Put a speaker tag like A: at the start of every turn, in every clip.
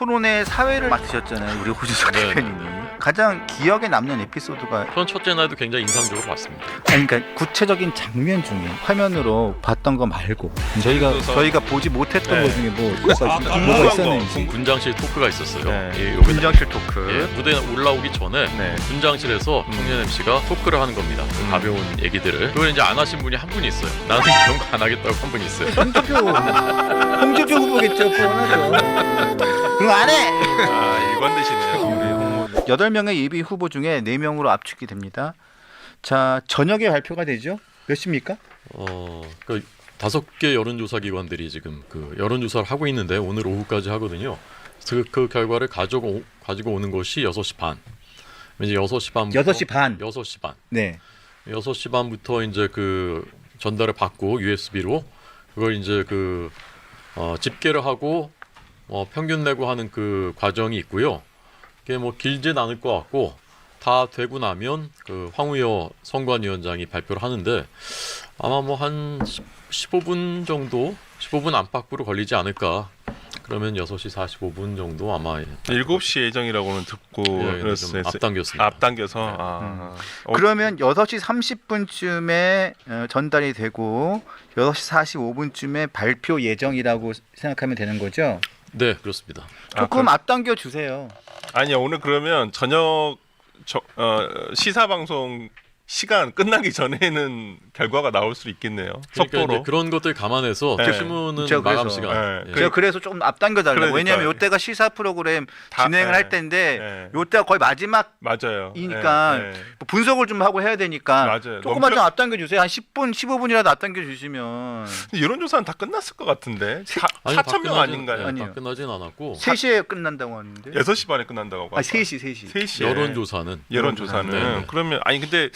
A: 토론회 사회를 맡으셨잖아요, 우리 호주석
B: 네.
A: 대표님이. 가장 기억에 남는 에피소드가
B: 전 첫째 날도 굉장히 인상적으로 봤습니다.
A: 아니, 그러니까 구체적인 장면 중에 화면으로 봤던 거 말고 저희가 보지 못했던
C: 네.
A: 것 중에 뭐가 있었는지.
B: 군장실 토크가 있었어요.
C: 네.
B: 예,
A: 군장실 토크.
B: 예, 무대에 올라오기 전에
C: 네.
B: 군장실에서 청년 MC가 토크를 하는 겁니다. 그 가벼운 얘기들을. 그걸 이제 안 하신 분이 한 분이 있어요. 나는 그런 거 안 하겠다고 한 분이 있어요.
A: 홍준표 후보겠죠, 뻔하죠. 그럼 안 해.
C: 일관되시네요. 우리 홍보.
A: 8명의 예비 후보 중에 4명으로 압축이 됩니다. 자, 저녁에 발표가 되죠? 몇 시입니까?
B: 그 5개 여론조사 기관들이 지금 그 여론조사를 하고 있는데 오늘 오후까지 하거든요. 그 결과를 가지고 오는 것이 6시 반. 이제 6시 반부터
A: 6시 반.
B: 6시 반.
A: 네.
B: 6시 반부터 이제 그 전달을 받고 USB로 그걸 이제 그 집계를 하고 평균 내고 하는 그 과정이 있고요. 그게 뭐 길진 않을 것 같고 다 되고 나면 그 황우여 선관위원장이 발표를 하는데 아마 뭐 한 15분 정도, 15분 안팎으로 걸리지 않을까. 그러면 6시 45분 정도 아마
C: 7시 예정이라고는 듣고
B: 예, 좀 앞당겼습니다.
C: 앞당겨서
B: 네.
A: 그러면 6시 30분쯤에 전달이 되고 6시 45분쯤에 발표 예정이라고 생각하면 되는 거죠?
B: 네, 그렇습니다.
A: 조금 앞당겨 주세요.
C: 아니요, 오늘 그러면 저녁 시사 방송 시간 끝나기 전에는 결과가 나올 수 있겠네요.
B: 그러니까
C: 속보로.
B: 이제 그런 것들 감안해서
C: 네.
B: 신문은
A: 제가
B: 마감
A: 그래서,
B: 시간.
C: 네.
B: 예.
A: 제가 그래서 조금 앞당겨 달라고.
C: 그러니까요.
A: 왜냐하면 이때가 시사 프로그램
C: 다-
A: 진행을
C: 네.
A: 할 때인데
C: 네.
A: 이때가 거의 마지막
C: 맞아요.
A: 이니까
C: 네, 네.
A: 뭐 분석을 좀 하고 해야 되니까
C: 맞아요.
A: 조금만
C: 너무
A: 좀 앞당겨 주세요. 한 10분, 15분이라도 앞당겨 주시면
C: 여론조사는 다 끝났을 것 같은데.
B: 아니, 다
C: 4,000명
B: 끝나진-
C: 아닌가요?
B: 네,
A: 아니요.
B: 다 끝나진 않았고
A: 3시에 끝난다고 하는데.
C: 6시 반에 끝난다고 하고.
A: 3시.
C: 3시에.
B: 여론조사는
C: 여론조사는
B: 네.
C: 그러면 아니 근데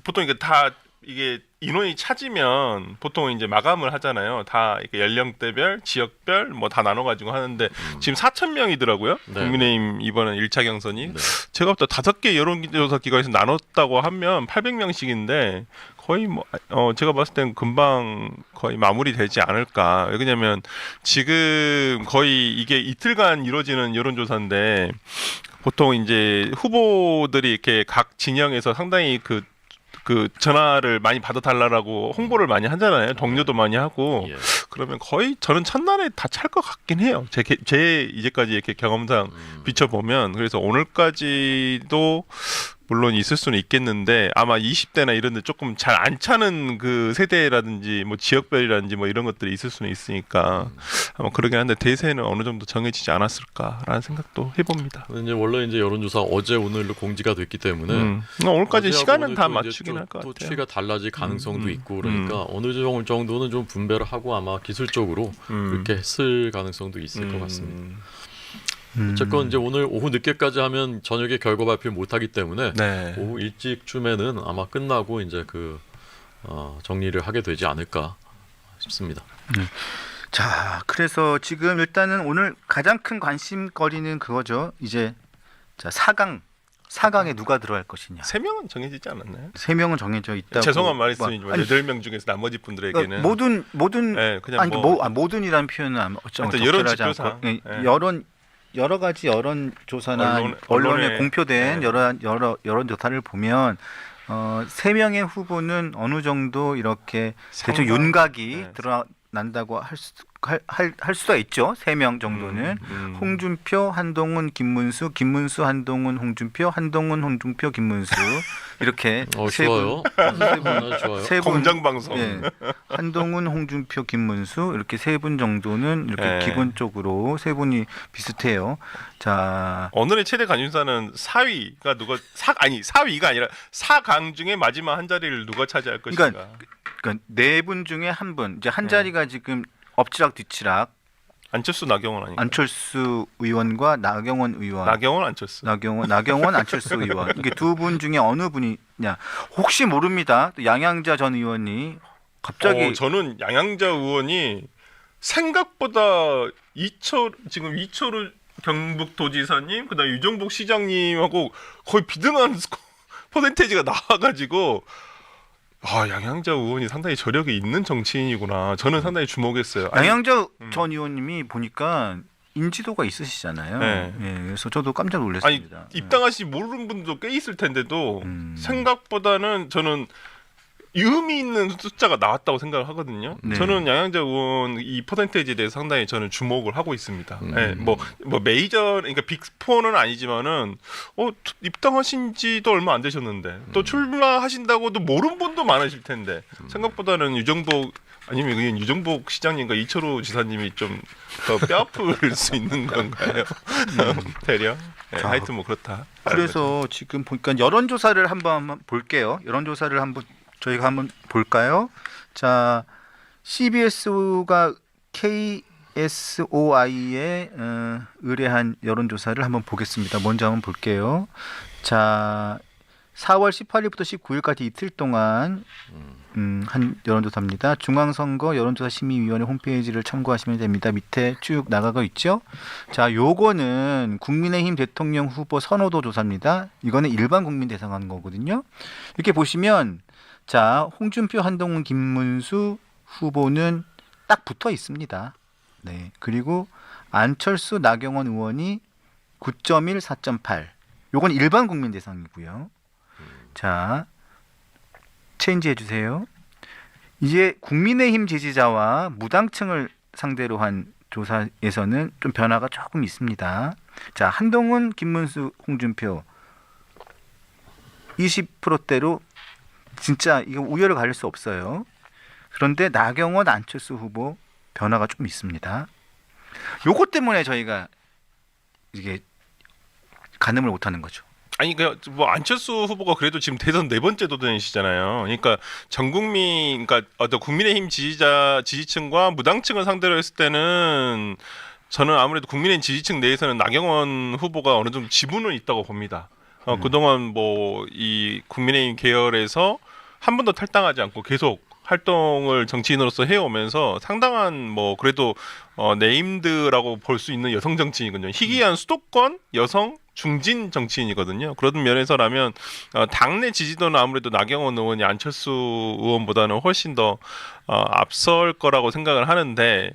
C: 보통 이게 다 이게 인원이 차지면 보통 이제 마감을 하잖아요. 다 이렇게 연령대별, 지역별 뭐 다 나눠가지고 하는데 지금 4,000명이더라고요.
B: 네.
C: 국민의힘 이번에 1차 경선이.
B: 네.
C: 제가 볼 때 5개 여론조사 기관에서 나눴다고 하면 800명씩인데 거의 뭐 제가 봤을 때는 금방 거의 마무리되지 않을까. 왜냐면 지금 거의 이게 이틀간 이루어지는 여론조사인데 보통 이제 후보들이 이렇게 각 진영에서 상당히 그 전화를 많이 받아달라고 홍보를 많이 하잖아요. 동료도 많이 하고.
B: 예.
C: 그러면 거의 저는 첫날에 다 찰 것 같긴 해요. 제 이제까지 이렇게 경험상 비춰보면. 그래서 오늘까지도 물론 있을 수는 있겠는데 아마 20대나 이런 데 조금 잘 안 차는 그 세대라든지 뭐 지역별이라든지 뭐 이런 것들이 있을 수는 있으니까 아마 그러긴 한데 대세는 어느 정도 정해지지 않았을까라는 생각도 해봅니다.
B: 이제 원래 이제 여론조사 어제 오늘로 공지가 됐기 때문에
C: 오늘까지
B: 어제하고
C: 시간은
B: 오늘
C: 다
B: 또 이제
C: 맞추긴 할 것
B: 또
C: 같아요.
B: 추이가 달라질 가능성도 있고 그러니까 어느 정도는 좀 분배를 하고 아마 기술적으로 그렇게 했을 가능성도 있을 것 같습니다. 어쨌건 이제 오늘 오후 늦게까지 하면 저녁에 결과 발표를 못하기 때문에
C: 네.
B: 오후 일찍쯤에는 아마 끝나고 이제 정리를 하게 되지 않을까 싶습니다.
A: 자, 그래서 지금 일단은 오늘 가장 큰 관심거리는 그거죠. 이제 자, 4강에 누가 들어갈 것이냐.
C: 3명은 정해지지 않았나요?
A: 3명은 정해져 있다고.
C: 죄송한 말씀이지만
A: 아니,
C: 8명 중에서 나머지 분들에게는
A: 그러니까 모든
C: 네, 그냥
A: 아니
C: 뭐
A: 모든이라는 표현은
C: 하여튼
A: 적절하지
C: 여론지표상,
A: 않고
C: 네.
A: 여러 가지 여론 조사나 언론에
C: 언론에
A: 공표된
C: 네.
A: 여러 여론 조사를 보면 3명의 후보는 어느 정도 이렇게 대충
C: 상당-
A: 윤곽이
C: 네.
A: 드러난다고 할 수가 있죠. 3명 정도는 홍준표, 한동훈, 김문수, 한동훈, 홍준표, 김문수 이렇게 세
B: 좋아요. 좋아요.
A: 세 분,
C: 공정 방송.
A: 예, 한동훈, 홍준표, 김문수 이렇게 3분 정도는 이렇게
C: 네.
A: 기본적으로 3분이 비슷해요. 자,
C: 오늘의 최대 관심사는 4위가 4위가 아니라 4강 중에 마지막 한 자리를 누가 차지할 것인가.
A: 그러니까 4분 중에 한 분, 이제 한 자리가 지금 엎치락 뒤치락
C: 안철수 나경원 아닌가?
A: 안철수 의원과 나경원 의원.
C: 나경원 안철수.
A: 나경원 안철수 의원. 이게 2분 중에 어느 분이냐. 혹시 모릅니다. 또 양양자 전 의원이 갑자기
C: 저는 양양자 의원이 생각보다 지금 이철우 경북도지사님, 그다음 유정복 시장님하고 거의 비등한 퍼센테이지가 나와가지고 양양자 의원이 상당히 저력이 있는 정치인이구나. 저는 상당히 주목했어요.
A: 양양자 전 의원님이 보니까 인지도가 있으시잖아요.
C: 네.
A: 예, 그래서 저도 깜짝
C: 아니
A: 놀랐습니다.
C: 입당하시 모르는 분도 꽤 있을 텐데도
A: 음.
C: 생각보다는 저는 의미 있는 숫자가 나왔다고 생각을 하거든요.
A: 네.
C: 저는 양양자 의원 이 퍼센테이지에 대해서 상당히 저는 주목을 하고 있습니다. 예, 뭐 메이저 그러니까 빅4는 아니지만은 입당하신 지도 얼마 안 되셨는데 또 출마하신다고도 모르는 분도 많으실 텐데 생각보다는 유정복 아니면 그냥 유정복 시장님과 이철우 지사님이 좀 더 뼈아플 수 있는 건가요? 대략? 예,
A: 자,
C: 하여튼 뭐 그렇다.
A: 그래서 지금 보니까 여론조사를 한번 볼게요. 여론조사를 한번 저희가 한번 볼까요? 자, CBS가 KSOI에 의뢰한 여론조사를 한번 보겠습니다. 먼저 한번 볼게요. 자, 4월 18일부터 19일까지 이틀 동안 한 여론조사입니다. 중앙선거 여론조사심의위원회 홈페이지를 참고하시면 됩니다. 밑에 쭉 나가고 있죠. 자, 요거는 국민의힘 대통령 후보 선호도 조사입니다. 이거는 일반 국민 대상하는 거거든요. 이렇게 보시면 자, 홍준표, 한동훈, 김문수 후보는 딱 붙어 있습니다. 네. 그리고 안철수, 나경원 의원이 9.1, 4.8. 요건 일반 국민 대상이고요. 자, 체인지 해주세요. 이제 국민의힘 지지자와 무당층을 상대로 한 조사에서는 좀 변화가 조금 있습니다. 자, 한동훈, 김문수, 홍준표 20%대로 진짜 이거 우열을 가릴 수 없어요. 그런데 나경원, 안철수 후보 변화가 좀 있습니다. 요것 때문에 저희가 이게 가늠을 못하는 거죠.
C: 아니 뭐 안철수 후보가 그래도 지금 대선 4번째 도전이시잖아요. 그러니까 전 국민, 그러니까 어떤 국민의힘 지지층과 무당층을 상대로 했을 때는 저는 아무래도 국민의힘 지지층 내에서는 나경원 후보가 어느 정도 지분은 있다고 봅니다. 그동안 뭐 이 국민의힘 계열에서 한 번도 탈당하지 않고 계속 활동을 정치인으로서 해오면서 상당한 뭐 그래도 네임드라고 볼 수 있는 여성 정치인이거든요. 희귀한 수도권 여성 중진 정치인이거든요. 그런 면에서라면 당내 지지도는 아무래도 나경원 의원이 안철수 의원보다는 훨씬 더 앞설 거라고 생각을 하는데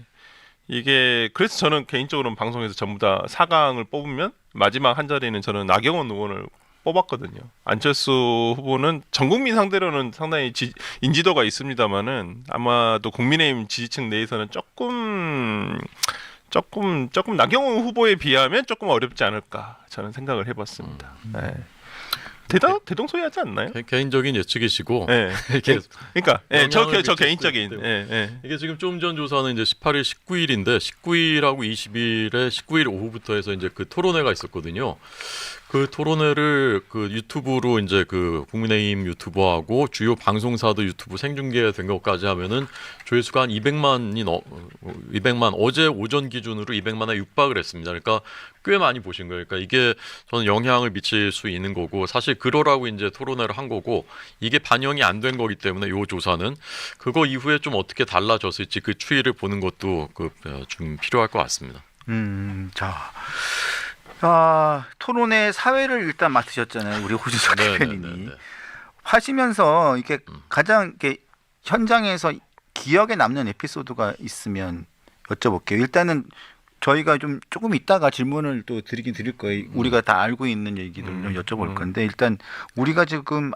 C: 이게 그래서 저는 개인적으로는 방송에서 전부 다 4강을 뽑으면 마지막 한 자리는 저는 나경원 의원을 뽑았거든요. 안철수 후보는 전 국민 상대로는 상당히 인지도가 있습니다만은 아마도 국민의힘 지지층 내에서는 조금 나경원 후보에 비하면 조금 어렵지 않을까 저는 생각을 해봤습니다. 네. 대동소이하지 않나요?
B: 개인적인 예측이시고
C: 네.
B: 이게
C: 그러니까 저
B: 영향을 미칠
C: 개인적인.
B: 수 있기 때문에. 이게 지금 좀 전 조사는 이제 18일, 19일인데 19일하고 20일에 19일 오후부터 해서 이제 그 토론회가 있었거든요. 그 토론회를 그 유튜브로 이제 그 국민의힘 유튜버하고 주요 방송사도 유튜브 생중계된 것까지 하면은 조회수가 한 200만 어제 오전 기준으로 200만에 육박을 했습니다. 그러니까 꽤 많이 보신 거예요. 그러니까 이게 저는 영향을 미칠 수 있는 거고 사실 그러라고 이제 토론회를 한 거고 이게 반영이 안 된 거기 때문에 요 조사는 그거 이후에 좀 어떻게 달라졌을지 그 추이를 보는 것도 좀 필요할 것 같습니다.
A: 자. 토론회 사회를 일단 맡으셨잖아요. 우리 호준석 대표님이. 하시면서 이게 가장 이렇게 현장에서 기억에 남는 에피소드가 있으면 여쭤볼게요. 일단은 저희가 조금 이따가 질문을 또 드릴 거예요. 우리가 다 알고 있는 얘기들 좀 여쭤볼 건데 일단 우리가 지금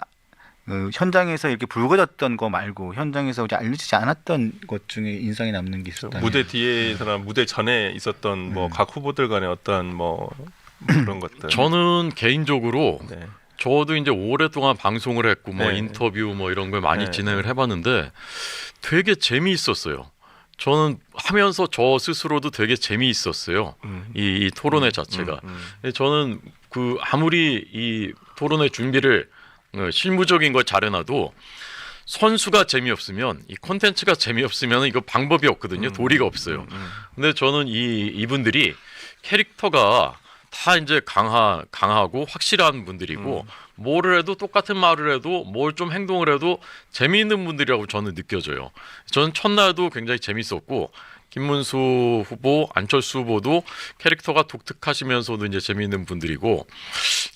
A: 현장에서 이렇게 불거졌던 거 말고 현장에서 알려지지 않았던 것 중에 인상이 남는 게 있었다.
C: 무대 뒤에서나 무대 전에 있었던 뭐 각 후보들 간의 어떤 뭐 그런 것들.
B: 저는 개인적으로
C: 네.
B: 저도 이제 오랫동안 방송을 했고 뭐
C: 네.
B: 인터뷰 뭐 이런 걸 많이
C: 네.
B: 진행을 해봤는데 되게 재미있었어요. 저는 하면서 저 스스로도 되게 재미있었어요. 이 토론회 자체가. 저는 그 아무리 이 토론회 준비를 실무적인 걸 잘해놔도 선수가 재미없으면 이 콘텐츠가 재미없으면 이거 방법이 없거든요. 도리가 없어요. 근데 저는 이분들이 캐릭터가 다 이제 강하고 확실한 분들이고 뭐를 해도 똑같은 말을 해도 뭘 좀 행동을 해도 재미있는 분들이라고 저는 느껴져요. 저는 첫날도 굉장히 재밌었고 김문수 후보, 안철수 후보도 캐릭터가 독특하시면서도 이제 재미있는 분들이고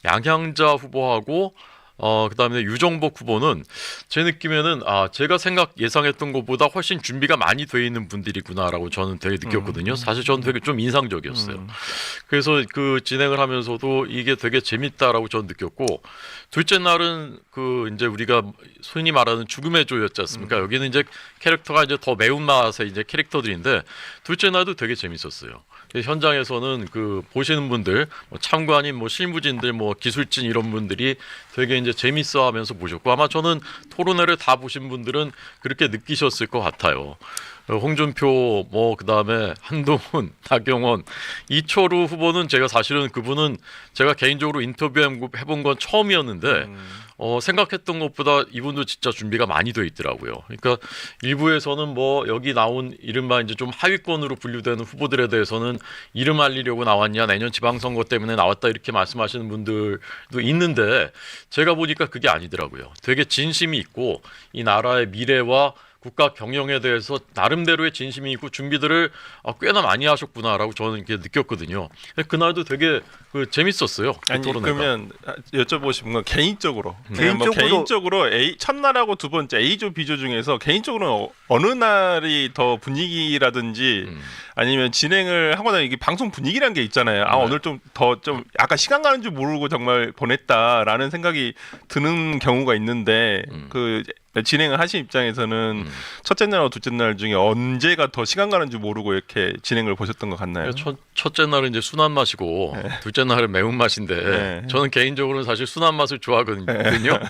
B: 양향자 후보하고 그다음에 유정복 후보는 제 느낌에는 제가 예상했던 것보다 훨씬 준비가 많이 돼 있는 분들이구나라고 저는 되게 느꼈거든요. 사실 저는 되게 좀 인상적이었어요. 그래서 그 진행을 하면서도 이게 되게 재밌다라고 저는 느꼈고, 둘째 날은 그 이제 우리가 소위 말하는 죽음의 조였지 않습니까? 여기는 이제 캐릭터가 이제 더 매운맛의 이제 캐릭터들인데, 둘째 날도 되게 재밌었어요. 현장에서는 그 보시는 분들, 뭐 참관인, 뭐 실무진들, 뭐 기술진 이런 분들이 되게 이제 재밌어하면서 보셨고, 아마 저는 토론회를 다 보신 분들은 그렇게 느끼셨을 것 같아요. 홍준표, 뭐 그다음에 한동훈, 나경원, 이철우 후보는 제가 사실은 그분은 제가 개인적으로 인터뷰해본 건 처음이었는데 생각했던 것보다 이분도 진짜 준비가 많이 돼 있더라고요. 그러니까 일부에서는 뭐 여기 나온 이른바 이제 좀 하위권으로 분류되는 후보들에 대해서는 이름 알리려고 나왔냐, 내년 지방선거 때문에 나왔다 이렇게 말씀하시는 분들도 있는데, 제가 보니까 그게 아니더라고요. 되게 진심이 있고 이 나라의 미래와 국가 경영에 대해서 나름대로의 진심이 있고 준비들을 꽤나 많이 하셨구나라고 저는 이렇게 느꼈거든요. 그날도 되게 재밌었어요.
C: 아니
B: 토론회가.
C: 그러면 여쭤보신 건 개인적으로
A: 개인적으로
C: 첫날하고 두 번째 A조 B조 중에서 개인적으로 어느 날이 더 분위기라든지 아니면 진행을 하거나 이게 방송 분위기란 게 있잖아요.
B: 네.
C: 오늘 좀 약간 시간 가는 줄 모르고 정말 보냈다라는 생각이 드는 경우가 있는데 그 진행을 하신 입장에서는 첫째 날과 둘째 날 중에 언제가 더 시간 가는 줄 모르고 이렇게 진행을 보셨던 것 같나요?
B: 첫째 날은 이제 순한 맛이고 둘째 날은 매운 맛인데
C: 네.
B: 저는 개인적으로는 사실 순한 맛을 좋아하거든요.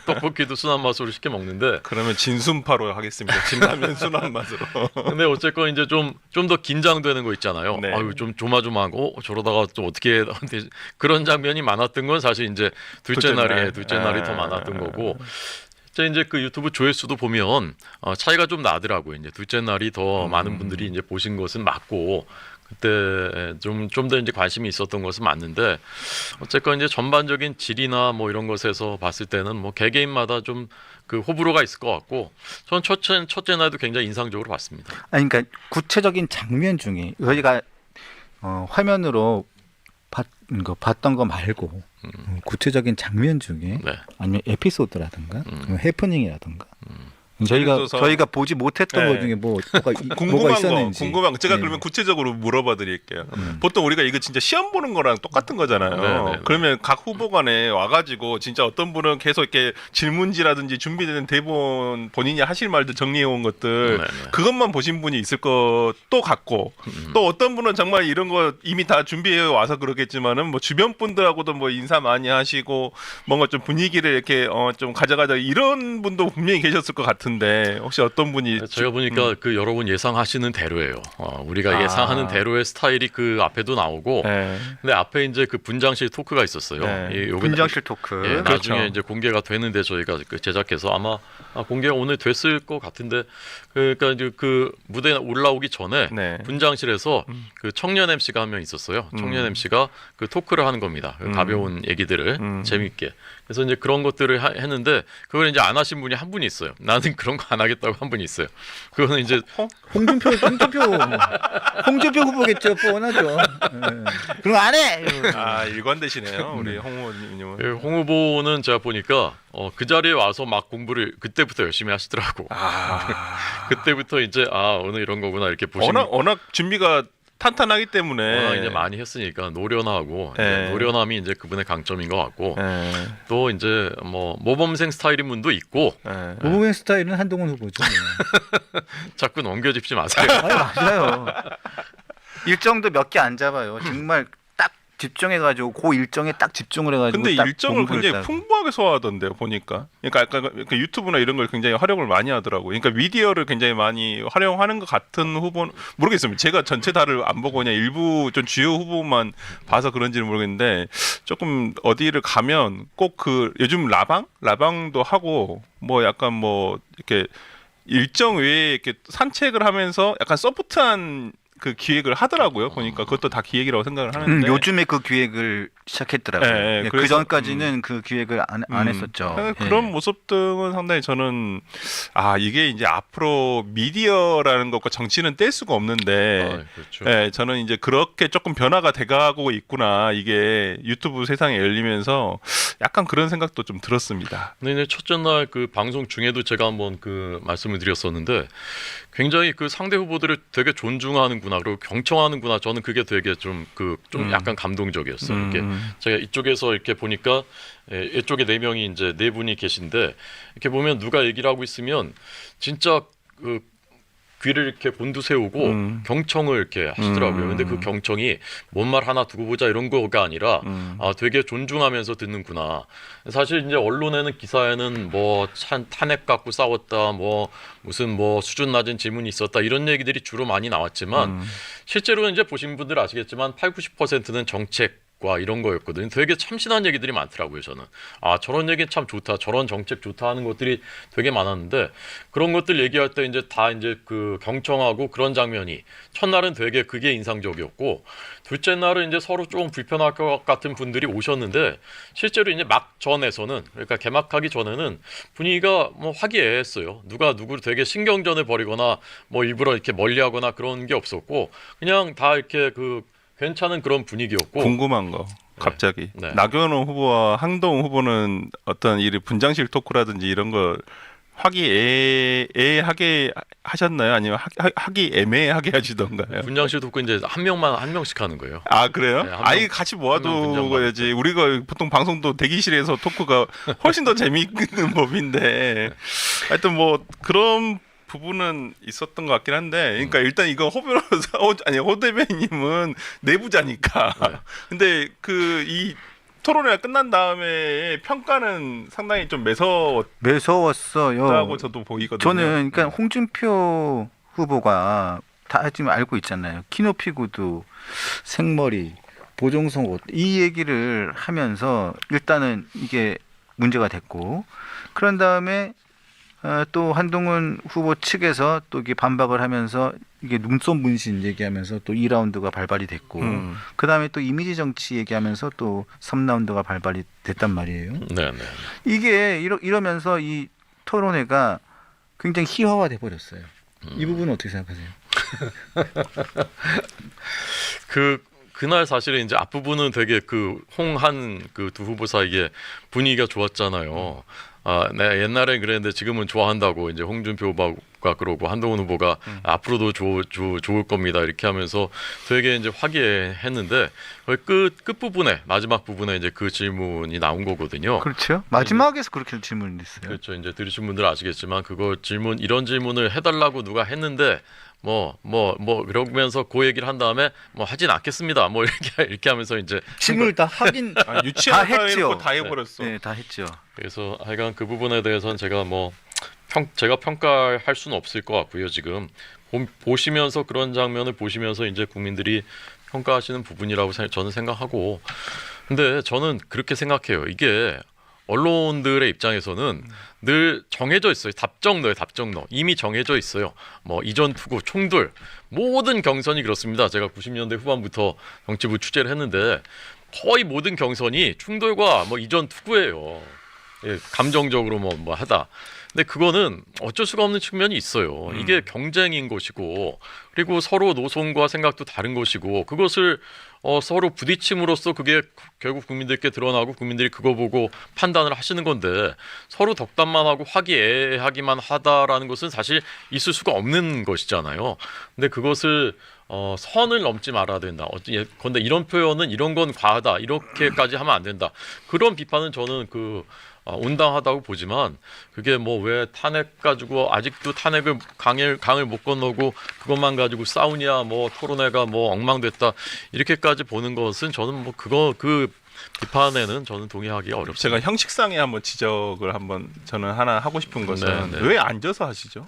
B: 떡볶이도 순한 맛으로 시켜 먹는데.
C: 그러면 진순파로 하겠습니다. 진라면 순한 맛으로.
B: 근데 어쨌건 이제 좀 더 긴장되는 거 있잖아요.
C: 네.
B: 아유, 좀 조마조마하고 저러다가 좀 어떻게 그런 장면이 많았던 건 사실 이제 둘째 날이 더 많았던 거고. 이제 그 유튜브 조회수도 보면 차이가 좀 나더라고요. 이제 둘째 날이 더 많은 분들이 이제 보신 것은 맞고, 그때 좀 더 이제 관심이 있었던 것은 맞는데, 어쨌건 이제 전반적인 질이나 뭐 이런 것에서 봤을 때는 뭐 개개인마다 좀 그 호불호가 있을 것 같고, 전 첫째 날도 굉장히 인상적으로 봤습니다.
A: 아니 그러니까 구체적인 장면 중에 저희가 화면으로 봤던 거 말고 구체적인 장면 중에
B: 네.
A: 아니면 에피소드라든가 해프닝이라든가 저희가 보지 못했던
C: 네.
A: 것 중에 뭐가
C: 궁금한
A: 있었는지.
C: 궁금한 거 제가
A: 네.
C: 그러면 구체적으로 물어봐 드릴게요. 보통 우리가 이거 진짜 시험 보는 거랑 똑같은 거잖아요.
B: 네.
C: 그러면 각 후보 간에 와가지고 진짜 어떤 분은 계속 이렇게 질문지라든지 준비되는 대본 본인이 하실 말들 정리해 온 것들
B: 네.
C: 그것만 보신 분이 있을 것도 같고 또 어떤 분은 정말 이런 거 이미 다 준비해 와서 그러겠지만은 뭐 주변 분들하고도 뭐 인사 많이 하시고 뭔가 좀 분위기를 이렇게 좀 가져가자 이런 분도 분명히 계셨을 것 같은데 혹시 어떤 분이
B: 제가 보니까 그 여러분 예상하시는 대로예요. 우리가 예상하는 대로의 스타일이 그 앞에도 나오고,
C: 네.
B: 근데 앞에 이제 그 분장실 토크가 있었어요.
C: 네.
B: 요건
A: 분장실 토크.
B: 예,
C: 그렇죠.
B: 나중에 이제 공개가 되는데 저희가 그 제작해서 아마 공개가 오늘 됐을 것 같은데, 그러니까 이제 그 무대에 올라오기 전에
C: 네.
B: 분장실에서 그 청년 MC가 한 명 있었어요. 청년 MC가 그 토크를 하는 겁니다. 그 가벼운 얘기들을 재밌게. 그래서 이제 그런 것들을 했는데 그걸 이제 안 하신 분이 한 분이 있어요. 나는 그런 거 안 하겠다고 한 분이 있어요. 그거는 이제
A: 홍준표 후보겠죠. 뻔하죠. 네. 그럼 안 해.
C: 일관되시네요, 우리 홍 의원님은.
B: 그 홍 후보는 제가 보니까 그 자리에 와서 막 공부를 그때부터 열심히 하시더라고. 그때부터 이제 오늘 이런 거구나 이렇게 보시는.
C: 워낙 준비가 탄탄하기 때문에
B: 워낙 이제 많이 했으니까 노련하고
C: 네.
B: 이제 노련함이 이제 그분의 강점인 것 같고,
C: 네.
B: 또 이제 뭐 모범생 스타일인 분도 있고.
C: 네.
A: 모범생 스타일은 한동훈 후보죠.
B: 자꾸 넘겨짚지 마세요.
A: 아니, 맞아요. 일정도 몇 개 안 잡아요. 정말 딱 집중해가지고 그 일정에 딱 집중을 해가지고.
C: 근데
A: 딱
C: 일정을
A: 공부를
C: 굉장히
A: 딱.
C: 풍부하게 소화하던데요, 보니까. 그러니까 아까 그 유튜브나 이런 걸 굉장히 활용을 많이 하더라고요. 그러니까 미디어를 굉장히 많이 활용하는 것 같은 후보는 모르겠습니다. 제가 전체 다를 안 보고 그냥 일부 좀 주요 후보만 봐서 그런지는 모르겠는데 조금 어디를 가면 꼭 그 요즘 라방도 하고 뭐 약간 뭐 이렇게 일정 외에 이렇게 산책을 하면서 약간 소프트한 그 기획을 하더라고요. 보니까 그것도 다 기획이라고 생각을 하는데
A: 요즘에 그 기획을 시작했더라고요.
C: 예,
A: 그
C: 그래서,
A: 전까지는 그 기획을 안 했었죠.
C: 그런 모습 등은 상당히 저는 이게 이제 앞으로 미디어라는 것과 정치는 뗄 수가 없는데
B: 그렇죠.
C: 예, 저는 이제 그렇게 조금 변화가 돼가고 있구나. 이게 유튜브 세상에 열리면서 약간 그런 생각도 좀 들었습니다.
B: 근데 이제 첫째 날 그 방송 중에도 제가 한번 그 말씀을 드렸었는데 굉장히 그 상대 후보들을 되게 존중하는구나 그리고 경청하는구나 저는 그게 되게 좀 약간 감동적이었어요. 이게 제가 이쪽에서 이렇게 보니까 이쪽에 네 명이 이제 네 분이 계신데 이렇게 보면 누가 얘기를 하고 있으면 진짜 그 귀를 이렇게 곤두세우고 경청을 이렇게 하시더라고요. 근데 그 경청이 뭔 말 하나 두고 보자 이런 거가 아니라 되게 존중하면서 듣는구나. 사실 이제 언론에는 기사에는 뭐 탄핵 갖고 싸웠다, 뭐 무슨 뭐 수준 낮은 질문이 있었다 이런 얘기들이 주로 많이 나왔지만 실제로는 이제 보신 분들 아시겠지만 80~90%는 정책 과 이런 거였거든요. 되게 참신한 얘기들이 많더라고요. 저는 저런 얘기 참 좋다, 저런 정책 좋다 하는 것들이 되게 많았는데 그런 것들 얘기할 때 이제 다 이제 그 경청하고 그런 장면이 첫날은 되게 그게 인상적이었고 둘째 날은 이제 서로 조금 불편할 것 같은 분들이 오셨는데 실제로 이제 막 전에서는 그러니까 개막하기 전에는 분위기가 뭐 화기애애했어요. 누가 누구를 되게 신경전을 벌이거나 뭐 일부러 이렇게 멀리하거나 그런 게 없었고 그냥 다 이렇게 그 괜찮은 그런 분위기였고
C: 궁금한 거 갑자기
B: 네.
C: 나경원 후보와 한동훈 후보는 어떤 이 분장실 토크라든지 이런 걸 화기애애하게 하셨나요? 아니면 화기애매하게 하시던가요?
B: 분장실 돕고 이제 한 명씩 하는 거예요.
C: 그래요?
B: 네,
C: 아예 같이 모아둬야지. 우리가 보통 방송도 대기실에서 토크가 훨씬 더 재미있는 법인데 하여튼 뭐 그런 부분은 있었던 것 같긴 한데, 그러니까 일단 이거 호 대변인님은 내부자니까.
B: 네.
C: 근데 그 이 토론회가 끝난 다음에 평가는 상당히 좀 매서웠다고
A: 매서웠어요.
C: 저도 보이거든요.
A: 저는 그러니까 홍준표 후보가 다 지금 알고 있잖아요. 키높이 구두, 생머리, 보정성 옷 이 얘기를 하면서 일단은 이게 문제가 됐고 그런 다음에 또 한동훈 후보 측에서 또 이게 반박을 하면서 이게 눈썹 문신 얘기하면서 또 2라운드가 발발이 됐고 그 다음에 또 이미지 정치 얘기하면서 또 3라운드가 발발이 됐단 말이에요.
B: 네.
A: 이게 이러면서 이 토론회가 굉장히 희화화돼 버렸어요. 이 부분은 어떻게 생각하세요?
B: 그날 사실은 이제 앞부분은 되게 그 홍한 그 두 후보 사이에 분위기가 좋았잖아요. 네, 옛날엔 그랬는데 지금은 좋아한다고 이제 홍준표 후보가 그러고 한동훈 후보가 앞으로도 좋을 겁니다 이렇게 하면서 되게 이제 화기애애했는데 끝 부분에 마지막 부분에 이제 그 질문이 나온 거거든요.
A: 그렇죠. 마지막에서 그렇게 질문이 됐어요.
B: 그렇죠. 이제 들으신 분들 아시겠지만 이런 질문을 해달라고 누가 했는데 뭐 그러면서 그 얘기를 한 다음에 뭐 하진 않겠습니다. 뭐 이렇게 하면서 이제
A: 질문을 다 하긴
C: 유치한
A: 다 했죠.
C: 다 해버렸어.
A: 네, 다 했죠.
B: 그래서 하여간 그 부분에 대해서는 제가 제가 평가할 수는 없을 것 같고요. 지금 보시면서 그런 장면을 보시면서 이제 국민들이 평가하시는 부분이라고 저는 생각하고 근데 저는 그렇게 생각해요. 이게 언론들의 입장에서는 늘 정해져 있어요. 답정너예요. 답정너. 이미 정해져 있어요. 뭐 이전 투구, 총들 모든 경선이 그렇습니다. 제가 90년대 후반부터 정치부 취재를 했는데 거의 모든 경선이 충돌과 뭐 이전 투구예요. 예, 감정적으로 뭐 하다. 근데 그거는 어쩔 수가 없는 측면이 있어요. 이게 경쟁인 것이고 그리고 서로 노선과 생각도 다른 것이고 그것을 서로 부딪힘으로써 그게 결국 국민들께 드러나고 국민들이 그거 보고 판단을 하시는 건데 서로 덕담만 하고 화기애애하기만 하다라는 것은 사실 있을 수가 없는 것이잖아요. 근데 그것을 선을 넘지 말아야 된다. 그런데 이런 표현은 이런 건 과하다. 이렇게까지 하면 안 된다. 그런 비판은 저는 온당하다고 보지만 그게 뭐 왜 탄핵 가지고 아직도 탄핵을 강을 못 건너고 그것만 가지고 싸우냐 뭐 토론회가 뭐 엉망됐다 이렇게까지 보는 것은 저는 그 비판에는 저는 동의하기 어렵습니다.
C: 제가 형식상에 한번 지적을 저는 하나 하고 싶은 것은 왜 앉아서 하시죠?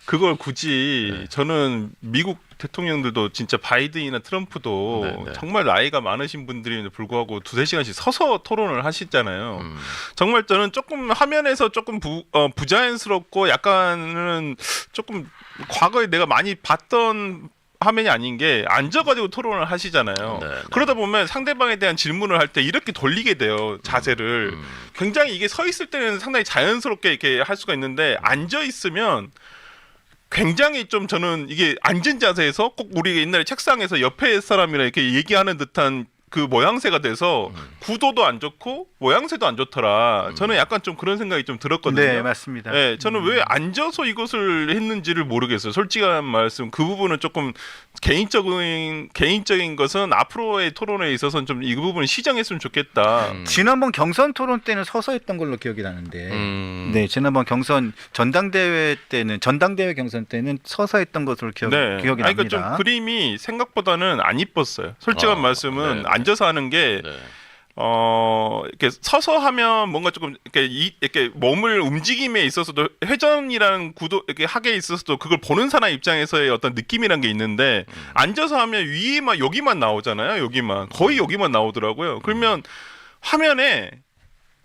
C: 그걸 굳이 저는 미국 대통령들도 진짜 바이든이나 트럼프도 정말 나이가 많으신 분들임에도 불구하고 2~3시간씩 서서 토론을 하시잖아요. 정말 저는 조금 화면에서 조금 부자연스럽고 약간은 조금 과거에 내가 많이 봤던 화면이 아닌 게 앉아가지고 토론을 하시잖아요.
B: 네, 네.
C: 그러다 보면 상대방에 대한 질문을 할 때 이렇게 돌리게 돼요. 자세를. 굉장히 이게 서 있을 때는 상당히 자연스럽게 이렇게 할 수가 있는데 앉아 있으면 굉장히 좀 저는 이게 앉은 자세에서 꼭 우리 옛날에 책상에서 옆에 사람이랑 이렇게 얘기하는 듯한 그 모양새가 돼서 구도도 안 좋고 모양새도 안 좋더라. 저는 약간 좀 그런 생각이 좀 들었거든요.
A: 네, 맞습니다.
C: 네, 저는 왜 앉아서 이것을 했는지를 모르겠어요. 솔직한 말씀, 그 부분은 조금 개인적인 것은 앞으로의 토론에 있어서는 좀 이 부분을 시정했으면 좋겠다.
A: 지난번 경선 토론 때는 서서 했던 걸로 기억이 나는데, 네, 지난번 경선 전당대회 경선 때는 서서 했던 것으로 기억이
C: 아니,
A: 납니다.
C: 그러니까 좀 그림이 생각보다는 안 이뻤어요. 솔직한 말씀은
B: 네.
C: 앉아서 하는 게
B: 네.
C: 이렇게 서서 하면 뭔가 조금 이렇게 몸을 움직임에 있어서도 회전이라는 구도 이렇게 하게 있어서도 그걸 보는 사람 입장에서의 어떤 느낌이란 게 있는데 앉아서 하면 위에만 여기만 나오잖아요. 여기만 거의 여기만 나오더라고요. 그러면 화면에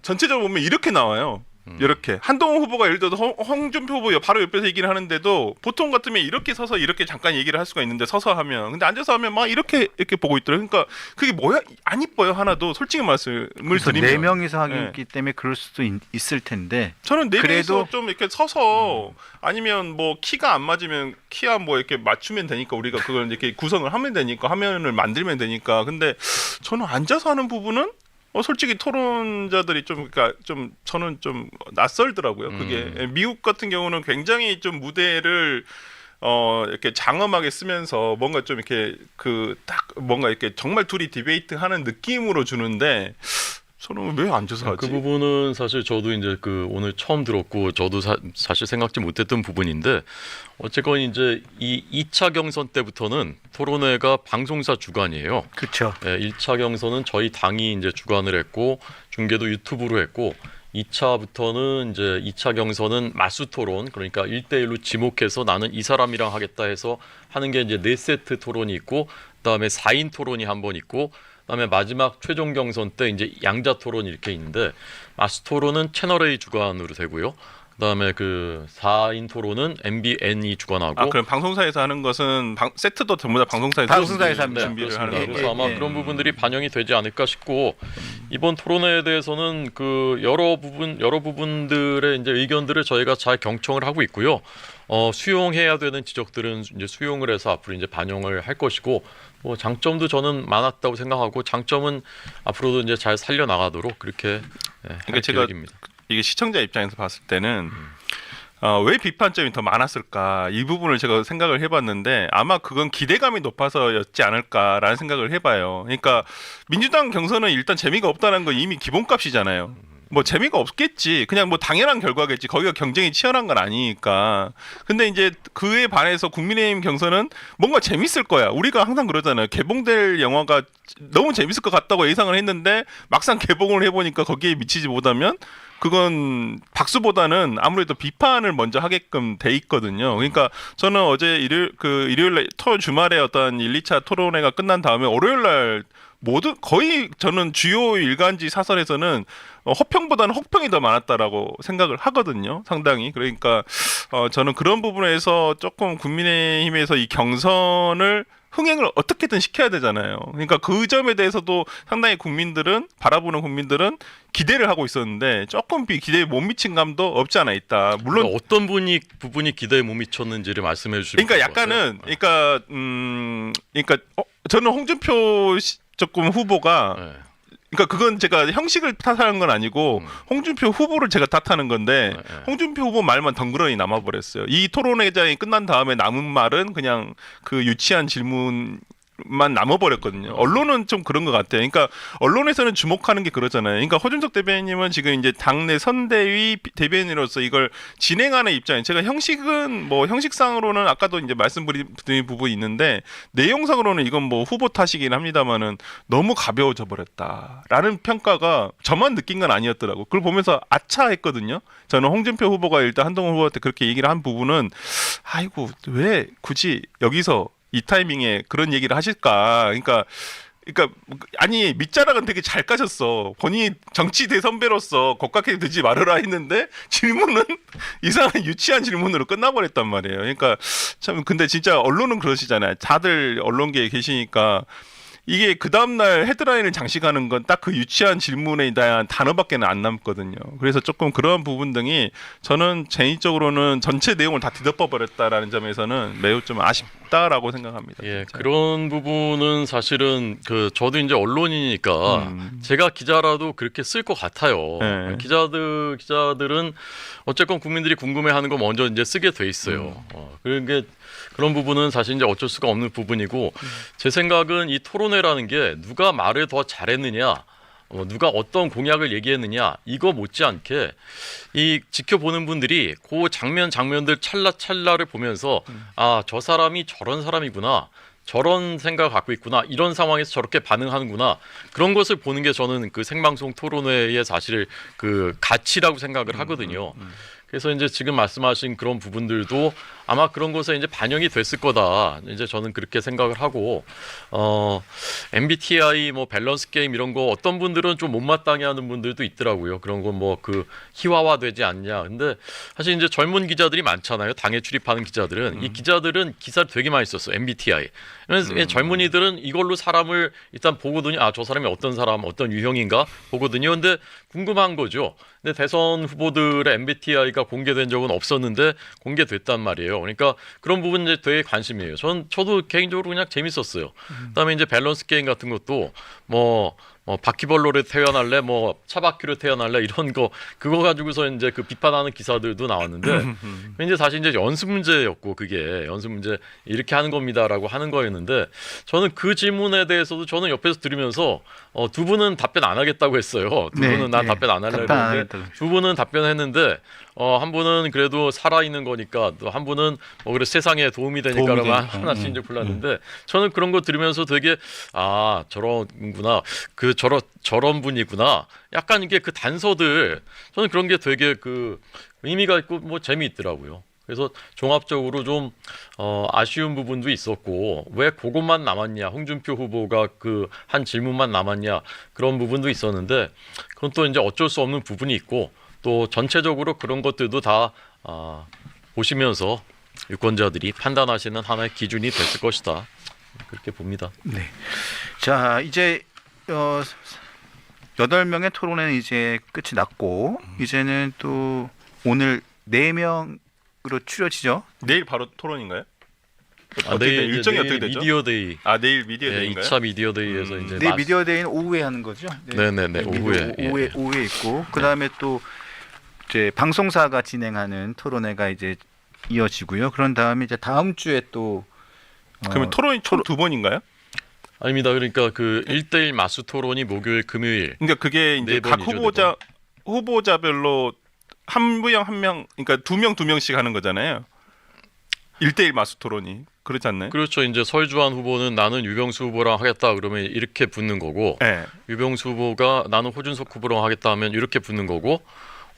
C: 전체적으로 보면 이렇게 나와요. 이렇게 한동훈 후보가 예를 들어서 홍준표 후보 바로 옆에서 얘기를 하는데도 보통 같으면 이렇게 서서 이렇게 잠깐 얘기를 할 수가 있는데 서서 하면 근데 앉아서 하면 막 이렇게 보고 있더라고요. 그러니까 그게 뭐야 안 이뻐요 하나도 솔직히 말씀을 드리면
A: 네 명이서 하기 때문에 그럴 수도 있을 텐데
C: 저는 네
A: 그래도-
C: 명이서 좀 이렇게 서서 아니면 뭐 키가 안 맞으면 키와 뭐 이렇게 맞추면 되니까 우리가 그걸 이렇게 구성을 하면 되니까 화면을 만들면 되니까 근데 저는 앉아서 하는 부분은 솔직히 토론자들이 좀 그러니까 좀 저는 좀 낯설더라고요. 그게 미국 같은 경우는 굉장히 좀 무대를 이렇게 장엄하게 쓰면서 뭔가 좀 이렇게 그 딱 뭔가 이렇게 정말 둘이 디베이트 하는 느낌으로 주는데 저는 왜 앉아서 하지?
B: 그 부분은 사실 저도 이제 그 오늘 처음 들었고 저도 사실 생각지 못했던 부분인데 어쨌건 이제 이 2차 경선 때부터는 토론회가 방송사 주관이에요.
A: 그렇죠.
B: 네, 1차 경선은 저희 당이 이제 주관을 했고 중계도 유튜브로 했고 2차부터는 이제 2차 경선은 맞수 토론 그러니까 1대1로 지목해서 나는 이 사람이랑 하겠다 해서 하는 게 이제 4세트 토론이 있고 그다음에 4인 토론이 한 번 있고 그다음에 마지막 최종 경선 때 이제 양자 토론 이렇게 있는데 맞수 토론은 채널A 주관으로 되고요. 그다음에 그 4인 토론은 MBN이 주관하고
C: 그럼 방송사에서 하는 것은 세트도 전부 다 방송사에서
A: 합니다.
C: 준비를 하는 거고.
B: 그래서 아마
A: 예.
B: 그런 부분들이 반영이 되지 않을까 싶고 이번 토론회에 대해서는 그 여러 부분들의 이제 의견들을 저희가 잘 경청을 하고 있고요. 수용해야 되는 지적들은 이제 수용을 해서 앞으로 이제 반영을 할 것이고 뭐 장점도 저는 많았다고 생각하고 장점은 앞으로도 이제 잘 살려 나가도록 그렇게 할
C: 그러니까 제가
B: 계획입니다.
C: 이게 시청자 입장에서 봤을 때는 왜 비판점이 더 많았을까 이 부분을 제가 생각을 해봤는데 아마 그건 기대감이 높아서였지 않을까라는 생각을 해봐요. 그러니까 민주당 경선은 일단 재미가 없다는 건 이미 기본값이잖아요. 뭐 재미가 없겠지. 그냥 뭐 당연한 결과겠지. 거기가 경쟁이 치열한 건 아니니까. 근데 이제 그에 반해서 국민의힘 경선은 뭔가 재밌을 거야. 우리가 항상 그러잖아요. 개봉될 영화가 너무 재밌을 것 같다고 예상을 했는데 막상 개봉을 해보니까 거기에 미치지 못하면 그건 박수보다는 아무래도 비판을 먼저 하게끔 돼 있거든요. 그러니까 저는 어제 일요일 주말에 어떤 1, 2차 토론회가 끝난 다음에 월요일 날 거의 저는 주요 일간지 사설에서는 허평보다는 혹평이 더 많았다라고 생각을 하거든요. 상당히. 그러니까 저는 그런 부분에서 조금 국민의힘에서 이 경선을 흥행을 어떻게든 시켜야 되잖아요. 그러니까 그 점에 대해서도 상당히 바라보는 국민들은 기대를 하고 있었는데 조금 기대에 못 미친 감도 없지 않아 있다. 물론
B: 그러니까 어떤 부분이 기대에 못 미쳤는지를 말씀해 주시면
C: 그러니까
B: 좋을 것 같아요.
C: 약간은 그러니까 저는 홍준표 조금 후보가
B: 네.
C: 그러니까 그건 제가 형식을 탓하는 건 아니고 홍준표 후보를 제가 탓하는 건데
B: 네.
C: 홍준표 후보 말만 덩그러니 남아버렸어요. 이 토론회장이 끝난 다음에 남은 말은 그냥 그 유치한 질문만 남아버렸거든요. 언론은 좀 그런 것 같아요. 그러니까 언론에서는 주목하는 게 그러잖아요. 그러니까 허준석 대변인님은 지금 이제 당내 선대위 대변인으로서 이걸 진행하는 입장이에요. 제가 형식은 뭐 형식상으로는 아까도 이제 말씀드린 부분이 있는데 내용상으로는 이건 뭐 후보 탓이긴 합니다만은 너무 가벼워져 버렸다라는 평가가 저만 느낀 건 아니었더라고. 그걸 보면서 아차했거든요. 저는 홍준표 후보가 일단 한동훈 후보한테 그렇게 얘기를 한 부분은 아이고 왜 굳이 여기서 이 타이밍에 그런 얘기를 하실까? 그러니까 그러니까 아니 밑자락은 되게 잘 까셨어. 본인이 정치 대선배로서 god각해 들지 말으라 했는데 질문은 이상한 유치한 질문으로 끝나버렸단 말이에요. 그러니까 참 근데 진짜 언론은 그러시잖아요. 다들 언론계에 계시니까 이게 그 다음날 헤드라인을 장식하는 건 딱 그 유치한 질문에 대한 단어밖에는 안 남거든요. 그래서 조금 그런 부분 등이 저는 개인적으로는 전체 내용을 다 뒤덮어 버렸다라는 점에서는 매우 좀 아쉽다라고 생각합니다.
B: 예,
C: 진짜.
B: 그런 부분은 사실은 그 저도 이제 언론이니까 제가 기자라도 그렇게 쓸 것 같아요.
C: 네.
B: 기자들은 어쨌건 국민들이 궁금해하는 거 먼저 이제 쓰게 돼 있어요. 그런 부분은 사실 이제 어쩔 수가 없는 부분이고 제 생각은 이 토론회라는 게 누가 말을 더 잘했느냐. 누가 어떤 공약을 얘기했느냐 이거 못지않게 이 지켜보는 분들이 그 장면들 찰나찰나를 보면서 아, 저 사람이 저런 사람이구나, 저런 생각을 갖고 있구나, 이런 상황에서 저렇게 반응하는구나, 그런 것을 보는 게 저는 그 생방송 토론회의 사실 그 가치라고 생각을 하거든요. 그래서 이제 지금 말씀하신 그런 부분들도 아마 그런 것에 이제 반영이 됐을 거다. 이제 저는 그렇게 생각을 하고, MBTI 뭐 밸런스 게임 이런 거 어떤 분들은 좀 못마땅해 하는 분들도 있더라고요. 그런 건 뭐 그 희화화되지 않냐. 근데 사실 이제 젊은 기자들이 많잖아요. 당에 출입하는 기자들은. 이 기자들은 기사를 되게 많이 썼어요. MBTI. 그래서 젊은이들은 이걸로 사람을 일단 보거든요. 아, 저 사람이 어떤 사람, 어떤 유형인가 보거든요. 근데 궁금한 거죠. 근데 대선 후보들의 MBTI가 공개된 적은 없었는데 공개됐단 말이에요. 그러니까 그런 부분 이제 되게 관심이에요. 저도 개인적으로 그냥 재밌었어요. 그다음에 이제 밸런스 게임 같은 것도 뭐 바퀴벌레로 태어날래, 뭐 차바퀴로 태어날래 이런 거 그거 가지고서 이제 그 비판하는 기사들도 나왔는데 이제 사실 이제 연습 문제였고 그게 연습 문제 이렇게 하는 겁니다라고 하는 거였는데 저는 그 질문에 대해서도 저는 옆에서 들으면서 두 분은 답변 안 하겠다고 했어요. 두 분은 나 답변 안 하려고
A: 답변 안
B: 했는데
A: 하겠다고.
B: 두 분은 답변했는데 한 분은 그래도 살아있는 거니까 또 한 분은 뭐 그래 세상에 도움이 되니까
A: 도움이
B: 그러면
A: 되니까.
B: 하나씩 이제 불렀는데 저는 그런 거 들으면서 되게 아 저런구나 그 저런 분이구나 약간 이게 그 단서들 저는 그런 게 되게 그 의미가 있고 뭐 재미있더라고요. 그래서 종합적으로 좀 아쉬운 부분도 있었고 왜 그것만 남았냐 홍준표 후보가 그 한 질문만 남았냐 그런 부분도 있었는데 그건 또 이제 어쩔 수 없는 부분이 있고 또 전체적으로 그런 것들도 다 보시면서 유권자들이 판단하시는 하나의 기준이 됐을 것이다 그렇게 봅니다.
A: 네. 자, 이제 8명의 토론회는 이제 끝이 났고 이제는 또 오늘 4명으로 추려지죠.
C: 내일 바로 토론인가요?
B: 내일
C: 일정이
B: 내일
C: 어떻게 되죠?
B: 미디어 데이.
C: 아 내일 미디어
B: 예,
C: 데이인가요?
B: 2차 미디어 데이에서 이제
A: 내일 미디어 데이는 오후에 하는 거죠.
B: 네네네, 오후에. 예.
A: 오후에 있고 그다음에 또 이제 방송사가 진행하는 토론회가 이제 이어지고요. 그런 다음에 이제 다음 주에 또
C: 그러면 토론이 총 2번인가요?
B: 아닙니다. 그러니까 그 1대1 마수 토론이 목요일, 금요일.
C: 그러니까 그게 이제
B: 네
C: 각
B: 번이죠,
C: 후보자별로 한 명, 그러니까 2명씩 하는 거잖아요. 1대1 마수 토론이 그렇지 않나요?
B: 그렇죠. 이제 설주환 후보는 나는 유병수 후보랑 하겠다 그러면 이렇게 붙는 거고
C: 네.
B: 유병수 후보가 나는 호준석 후보랑 하겠다 하면 이렇게 붙는 거고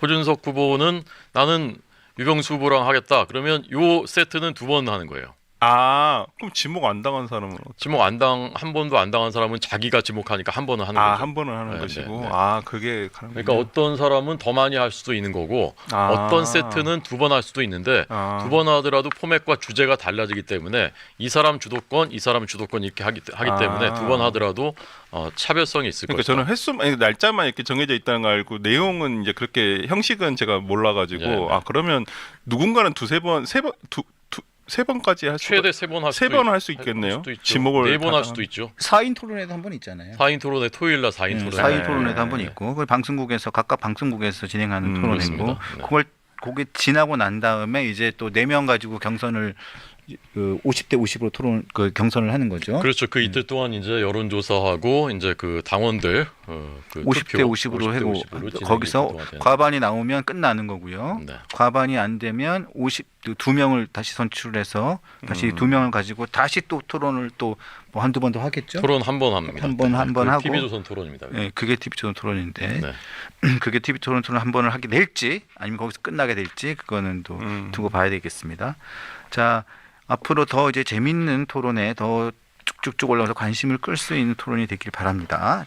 B: 호준석 후보는 나는 유병수 후보랑 하겠다 그러면 요 세트는 2번 하는 거예요.
C: 아 그럼 지목 안 당한 사람은
B: 지목 한 번도 안 당한 사람은 자기가 지목하니까 한 번은 하는 거죠.
C: 한 번은 하는
B: 네,
C: 것이고
B: 네.
C: 아 그게 가능군요.
B: 그러니까 어떤 사람은 더 많이 할 수도 있는 거고
C: 아.
B: 어떤 세트는 2번 할 수도 있는데
C: 아.
B: 2번 하더라도 포맷과 주제가 달라지기 때문에 이 사람 주도권, 이 사람 주도권 이렇게 하기 때문에 2번 하더라도 차별성이 있을
C: 그러니까
B: 것이다.
C: 저는 날짜만 이렇게 정해져 있다는 걸 알고 내용은 이제 그렇게 형식은 제가 몰라가지고
B: 네.
C: 그러면 누군가는 세 번까지 할 수.
B: 최대 3번 할 수도,
C: 3번 할 수 있겠네요.
B: 수도 있죠.
C: 지목을
B: 4번 할 수도 있죠.
A: 4인 토론회도 한 번 있잖아요.
B: 4인 토론회 토요일 날 4인 토론회.
A: 4인 토론회도 한 번 있고 그걸 방송국에서 각각 방송국에서 진행하는 토론회고
B: 그렇습니다. 네.
A: 그걸 거기 지나고 난 다음에 이제 또 4명 가지고 경선을 50대 50으로 경선을 하는 거죠.
B: 그렇죠. 그 이틀 동안 이제 여론조사하고 이제 그 당원들 그
A: 50대 50으로 하고
B: 50으로 진행이
A: 거기서
B: 그동안 되는
A: 과반이 나오면 끝나는 거고요.
B: 네.
A: 과반이 안 되면 2명을 다시 선출해서 다시 2명을 가지고 다시 또 토론을 또 뭐 한두 번 더 하겠죠.
B: 토론 한 번 합니다.
A: 한 번 하고.
B: TV조선 토론입니다.
A: 네, 그게 TV조선 토론인데
B: 네.
A: 그게 TV 토론을 한 번을 하게 될지 아니면 거기서 끝나게 될지 그거는 또 두고 봐야 되겠습니다. 자, 앞으로 더 이제 재밌는 토론에 더 쭉쭉 올라가서 관심을 끌 수 있는 토론이 되길 바랍니다.